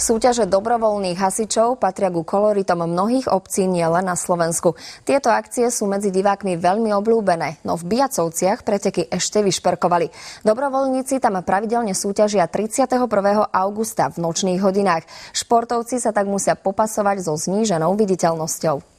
Súťaže dobrovoľných hasičov patria ku koloritom mnohých obcí nielen na Slovensku. Tieto akcie sú medzi divákmi veľmi obľúbené, no v Bijacovciach preteky ešte vyšperkovali. Dobrovoľníci tam pravidelne súťažia 31. augusta v nočných hodinách. Športovci sa tak musia popasovať so zníženou viditeľnosťou.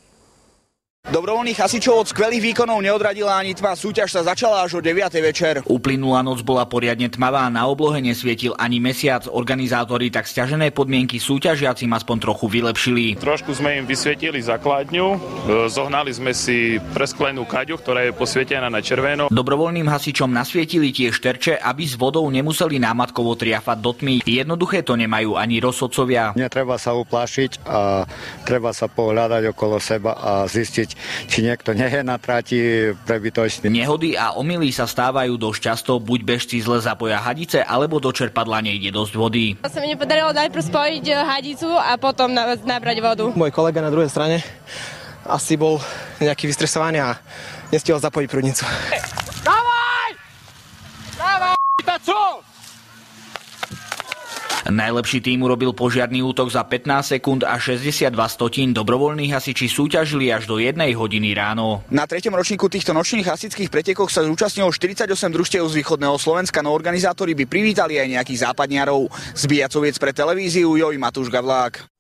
Dobrovoľných hasičov od skvelých výkonov neodradila ani tma. Súťaž sa začala až o 9. večer. Uplynulá noc bola poriadne tmavá, na oblohe nesvietil ani mesiac. Organizátori tak sťažené podmienky súťažiacim aspoň trochu vylepšili. Trošku sme im vysvietili základňu, zohnali sme si presklenú kaďu, ktorá je posvietená na červeno. Dobrovoľným hasičom nasvietili tiež terče, aby s vodou nemuseli námatkovo triafať do tmy. Jednoduché to nemajú ani rozsudcovia. Netreba sa uplášiť a treba sa pohľadať okolo seba a zistiť, či niekto nie je na trati prebytočný. Nehody a omyly sa stávajú dosť často, buď bežci zle zapoja hadice, alebo do čerpadla nejde dosť vody. Sa mi nepodarilo najprv spojiť hadicu a potom nabrať vodu. Môj kolega na druhej strane asi bol nejaký vystresovaný a nestihol zapojiť prúdnicu. Dávaj! Dávaj! Najlepší tým urobil požiarny útok za 15 sekúnd a 62 stotín. Dobrovoľní hasiči súťažili až do 1 hodiny ráno. Na 3. ročníku týchto nočných hasičských pretekoch sa zúčastnilo 48 družstiev z východného Slovenska, no organizátori by privítali aj nejakých západniarov. Z Bijacoviec pre televíziu Matúš Gavlák.